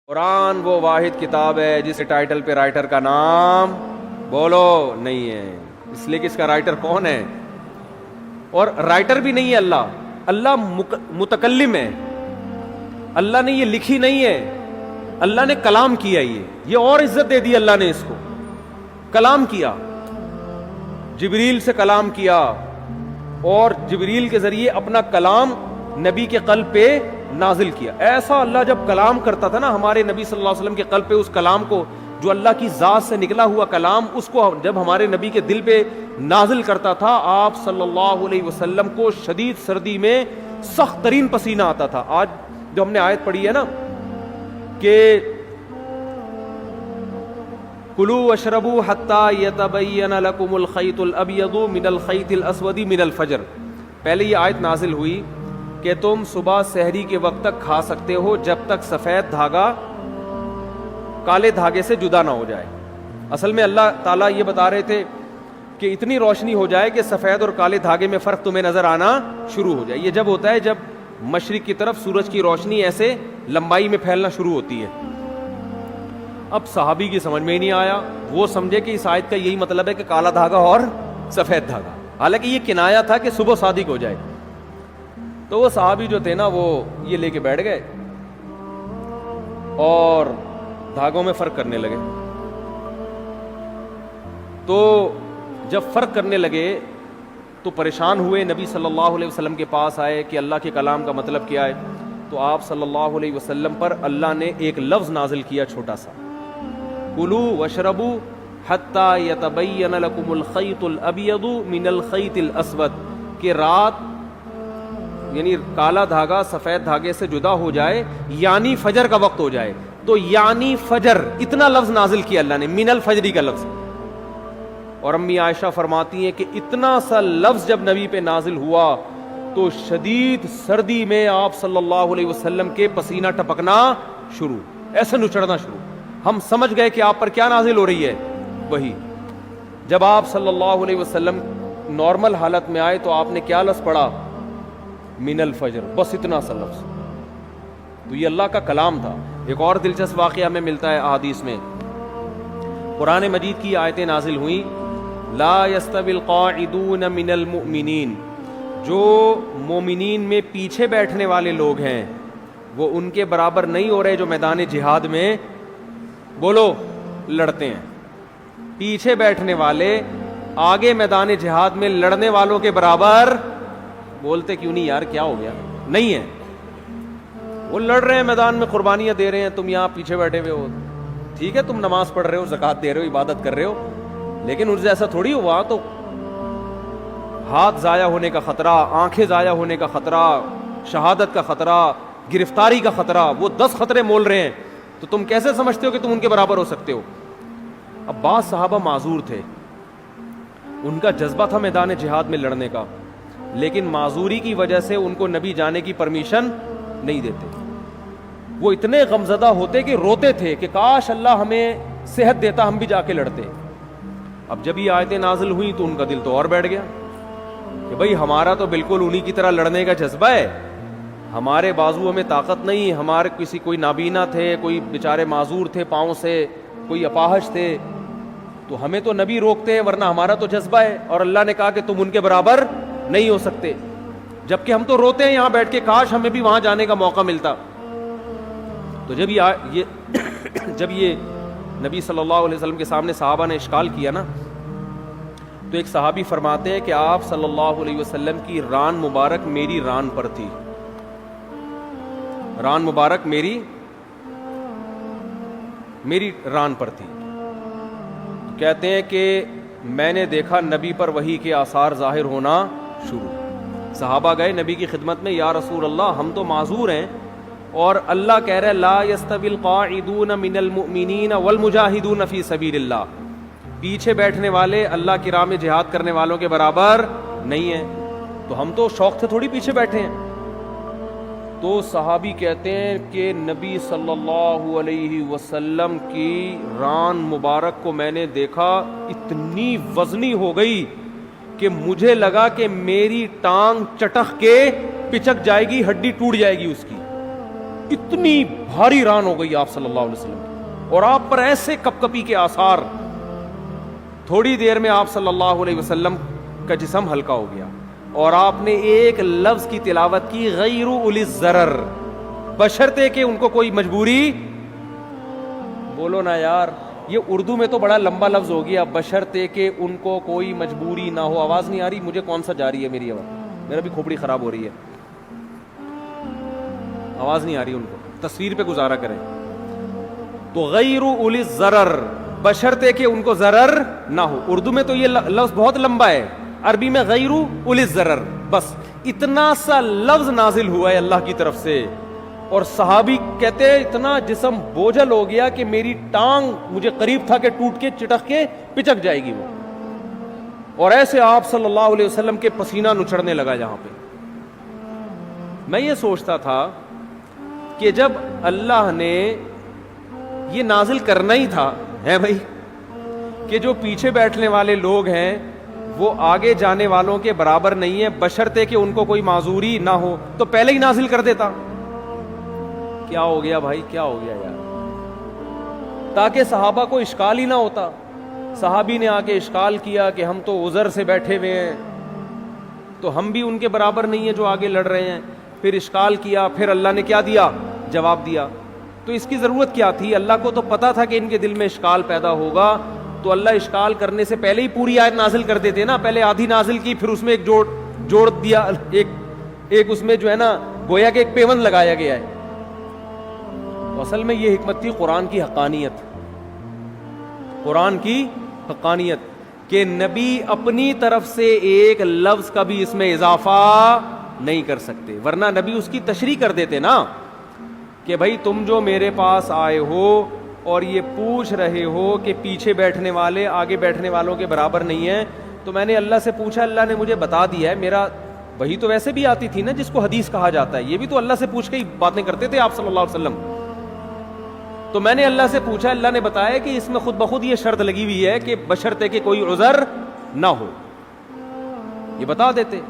قرآن وہ واحد کتاب ہے جس ٹائٹل پہ رائٹر کا نام بولو نہیں ہے، اس لیے کہ اس کا رائٹر کون ہے، اور رائٹر بھی نہیں ہے اللہ متکلم ہے، اللہ نے یہ لکھی نہیں ہے، اللہ نے کلام کیا، یہ اور عزت دے دی اللہ نے، اس کو کلام کیا، جبریل سے کلام کیا اور جبریل کے ذریعے اپنا کلام نبی کے قلب پہ نازل کیا۔ ایسا اللہ جب کلام کرتا تھا نا ہمارے نبی صلی اللہ علیہ وسلم کے قلب پہ، اس کلام کو جو اللہ کی ذات سے نکلا ہوا کلام، اس کو جب ہمارے نبی کے دل پہ نازل کرتا تھا، آپ صلی اللہ علیہ وسلم کو شدید سردی میں سخت ترین پسینہ آتا تھا۔ آج جو ہم نے آیت پڑھی ہے نا کہ کلوا واشربوا حتی یتبین لکم الخیط الابیض من الخیط الاسود من الفجر، پہلے یہ آیت نازل ہوئی کہ تم صبح سحری کے وقت تک کھا سکتے ہو جب تک سفید دھاگا کالے دھاگے سے جدا نہ ہو جائے۔ اصل میں اللہ تعالیٰ یہ بتا رہے تھے کہ اتنی روشنی ہو جائے کہ سفید اور کالے دھاگے میں فرق تمہیں نظر آنا شروع ہو جائے۔ یہ جب ہوتا ہے جب مشرق کی طرف سورج کی روشنی ایسے لمبائی میں پھیلنا شروع ہوتی ہے۔ اب صحابی کی سمجھ میں ہی نہیں آیا، وہ سمجھے کہ اس آیت کا یہی مطلب ہے کہ کالا دھاگا اور سفید دھاگا، حالانکہ یہ کنایا تھا کہ صبح صادق ہو جائے۔ تو وہ صحابی جو تھے نا وہ یہ لے کے بیٹھ گئے اور دھاگوں میں فرق کرنے لگے۔ تو جب فرق کرنے لگے تو پریشان ہوئے، نبی صلی اللہ علیہ وسلم کے پاس آئے کہ اللہ کے کلام کا مطلب کیا ہے۔ تو آپ صلی اللہ علیہ وسلم پر اللہ نے ایک لفظ نازل کیا چھوٹا سا، کلوا واشربوا حتی یتبین لکم الخیط الابیض من الخیط الاسود، کہ رات یعنی کالا دھاگا سفید دھاگے سے جدا ہو جائے، یعنی فجر کا وقت ہو جائے۔ تو یعنی فجر، اتنا لفظ نازل کیا اللہ نے، من الفجری کا لفظ۔ اور امی عائشہ فرماتی ہیں کہ اتنا سا لفظ جب نبی پہ نازل ہوا تو شدید سردی میں آپ صلی اللہ علیہ وسلم کے پسینہ ٹپکنا شروع، ایسے نچڑنا شروع۔ ہم سمجھ گئے کہ آپ پر کیا نازل ہو رہی ہے، وہی۔ جب آپ صلی اللہ علیہ وسلم نارمل حالت میں آئے تو آپ نے کیا لفظ پڑھا، من الفجر، بس اتنا سا لفظ۔ تو یہ اللہ کا کلام تھا۔ ایک اور دلچسپ واقعہ ہمیں ملتا ہے احادیث میں، قرآن مجید کی آیتیں نازل ہوئیں، لا یستوی القاعدون من المؤمنین، جو مومنین میں پیچھے بیٹھنے والے لوگ ہیں وہ ان کے برابر نہیں ہو رہے جو میدان جہاد میں بولو لڑتے ہیں۔ پیچھے بیٹھنے والے آگے میدان جہاد میں لڑنے والوں کے برابر، بولتے کیوں نہیں یار، کیا ہو گیا، نہیں ہے۔ وہ لڑ رہے ہیں میدان میں، قربانیاں دے رہے ہیں، تم یہاں پیچھے بیٹھے ہوئے ہو۔ ٹھیک ہے تم نماز پڑھ رہے ہو، زکوٰۃ دے رہے ہو، عبادت کر رہے ہو، لیکن ان سے ایسا تھوڑی ہوا تو ہاتھ ضائع ہونے کا خطرہ، آنکھیں ضائع ہونے کا خطرہ، شہادت کا خطرہ، گرفتاری کا خطرہ، وہ 10 خطرے مول رہے ہیں، تو تم کیسے سمجھتے ہو کہ تم ان کے برابر ہو سکتے ہو؟ اب بعض صحابہ معذور تھے، ان کا جذبہ تھا میدان جہاد میں لڑنے کا، لیکن معذوری کی وجہ سے ان کو نبی جانے کی پرمیشن نہیں دیتے۔ وہ اتنے غمزدہ ہوتے کہ روتے تھے کہ کاش اللہ ہمیں صحت دیتا، ہم بھی جا کے لڑتے۔ اب جب یہ آیتیں نازل ہوئیں تو ان کا دل تو اور بیٹھ گیا کہ بھئی ہمارا تو بالکل انہی کی طرح لڑنے کا جذبہ ہے، ہمارے بازو میں طاقت نہیں، ہمارے کسی کوئی نابینا تھے، کوئی بیچارے معذور تھے پاؤں سے، کوئی اپاہج تھے، تو ہمیں تو نبی روکتے ہیں، ورنہ ہمارا تو جذبہ ہے، اور اللہ نے کہا کہ تم ان کے برابر نہیں ہو سکتے، جبکہ ہم تو روتے ہیں یہاں بیٹھ کے کاش ہمیں بھی وہاں جانے کا موقع ملتا۔ تو جب یہ نبی صلی اللہ علیہ وسلم کے سامنے صحابہ نے اشکال کیا نا، تو ایک صحابی فرماتے ہیں کہ آپ صلی اللہ علیہ وسلم کی ران مبارک میری ران پر تھی، ران مبارک میری ران پر تھی۔ کہتے ہیں کہ میں نے دیکھا نبی پر وحی کے آثار ظاہر ہونا شروع۔ صحابہ گئے نبی کی خدمت میں، یا رسول اللہ ہم تو معذور ہیں، اور اللہ کہہ رہے لا یستوی القاعدون من المؤمنین والمجاہدون فی سبیل اللہ، پیچھے بیٹھنے والے اللہ کی راہ میں جہاد کرنے والوں کے برابر نہیں ہیں، تو ہم تو شوق سے تھوڑی پیچھے بیٹھے ہیں۔ تو صحابی کہتے ہیں کہ نبی صلی اللہ علیہ وسلم کی ران مبارک کو میں نے دیکھا، اتنی وزنی ہو گئی کہ مجھے لگا کہ میری ٹانگ چٹخ کے پچک جائے گی، ہڈی ٹوٹ جائے گی اس کی، اتنی بھاری ران ہو گئی آپ صلی اللہ علیہ وسلم کی، اور آپ پر ایسے کپکپی کے آثار، تھوڑی دیر میں آپ صلی اللہ علیہ وسلم کا جسم ہلکا ہو گیا، اور آپ نے ایک لفظ کی تلاوت کی، غیر اولی الضرر، بشرطے کہ ان کو کوئی مجبوری، بولو نا یار، یہ اردو میں تو بڑا لمبا لفظ ہو گیا، بشرطے کہ ان کو کوئی مجبوری نہ ہو۔ آواز نہیں آ رہی مجھے، کون سا جا رہی ہے میری آواز؟ میرا بھی کھوپڑی خراب ہو رہی ہے، آواز نہیں آ رہی ان کو، تصویر پہ گزارا کریں۔ تو غیر اولی الضرر، بشرطے کہ ان کو ضرر نہ ہو۔ اردو میں تو یہ لفظ بہت لمبا ہے، عربی میں غیر اولی الضرر، بس اتنا سا لفظ نازل ہوا ہے اللہ کی طرف سے، اور صحابی کہتے ہیں اتنا جسم بوجھل ہو گیا کہ میری ٹانگ مجھے قریب تھا کہ ٹوٹ کے چٹک کے پچک جائے گی وہ، اور ایسے آپ صلی اللہ علیہ وسلم کے پسینہ نچڑنے لگا جہاں پہ۔ میں یہ سوچتا تھا کہ جب اللہ نے یہ نازل کرنا ہی تھا ہے بھائی، کہ جو پیچھے بیٹھنے والے لوگ ہیں وہ آگے جانے والوں کے برابر نہیں ہے، بشرطے کہ ان کو کوئی معذوری نہ ہو، تو پہلے ہی نازل کر دیتا۔ کیا ہو گیا بھائی، کیا ہو گیا یار، تاکہ صحابہ کو اشکال ہی نہ ہوتا۔ صحابی نے آ کے اشکال کیا کہ ہم تو عذر سے بیٹھے ہوئے ہیں، تو ہم بھی ان کے برابر نہیں ہیں جو آگے لڑ رہے ہیں۔ پھر اشکال کیا، پھر اللہ نے کیا دیا؟ جواب دیا۔ تو اس کی ضرورت کیا تھی؟ اللہ کو تو پتا تھا کہ ان کے دل میں اشکال پیدا ہوگا، تو اللہ اشکال کرنے سے پہلے ہی پوری آیت نازل کر دیتے نا، پہلے آدھی نازل کی، پھر اس میں ایک جوڑ دیا، ایک اس میں جو ہے نا گویا کہ ایک پیوند لگایا گیا ہے۔ تو اصل میں یہ حکمت تھی قرآن کی حقانیت، قرآن کی حقانیت، کہ نبی اپنی طرف سے ایک لفظ کا بھی اس میں اضافہ نہیں کر سکتے، ورنہ نبی اس کی تشریح کر دیتے نا کہ بھائی تم جو میرے پاس آئے ہو اور یہ پوچھ رہے ہو کہ پیچھے بیٹھنے والے آگے بیٹھنے والوں کے برابر نہیں ہیں، تو میں نے اللہ سے پوچھا، اللہ نے مجھے بتا دیا ہے، میرا وہی تو ویسے بھی آتی تھی نا جس کو حدیث کہا جاتا ہے، یہ بھی تو اللہ سے پوچھ کے ہی باتیں کرتے تھے آپ صلی اللہ علیہ وسلم۔ تو میں نے اللہ سے پوچھا، اللہ نے بتایا کہ اس میں خود بخود یہ شرط لگی ہوئی ہے کہ بشرطے کہ کوئی عذر نہ ہو، یہ بتا دیتے،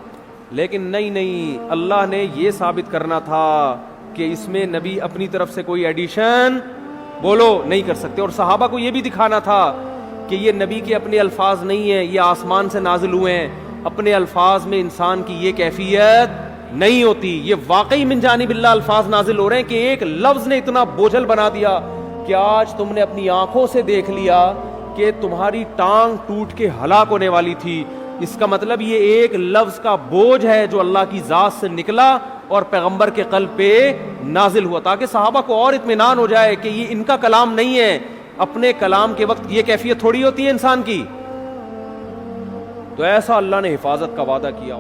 لیکن نہیں، اللہ نے یہ ثابت کرنا تھا کہ اس میں نبی اپنی طرف سے کوئی ایڈیشن بولو نہیں کر سکتے، اور صحابہ کو یہ بھی دکھانا تھا کہ یہ نبی کے اپنے الفاظ نہیں ہیں، یہ آسمان سے نازل ہوئے ہیں، اپنے الفاظ میں انسان کی یہ کیفیت نہیں ہوتی، یہ واقعی من جانب اللہ الفاظ نازل ہو رہے ہیں کہ ایک لفظ نے اتنا بوجھل بنا دیا کہ آج تم نے اپنی آنکھوں سے دیکھ لیا کہ تمہاری ٹانگ ٹوٹ کے ہلاک ہونے والی تھی۔ اس کا مطلب یہ ایک لفظ کا بوجھ ہے جو اللہ کی ذات سے نکلا اور پیغمبر کے قلب پہ نازل ہوا، تاکہ صحابہ کو اور اطمینان ہو جائے کہ یہ ان کا کلام نہیں ہے، اپنے کلام کے وقت یہ کیفیت تھوڑی ہوتی ہے انسان کی۔ تو ایسا اللہ نے حفاظت کا وعدہ کیا۔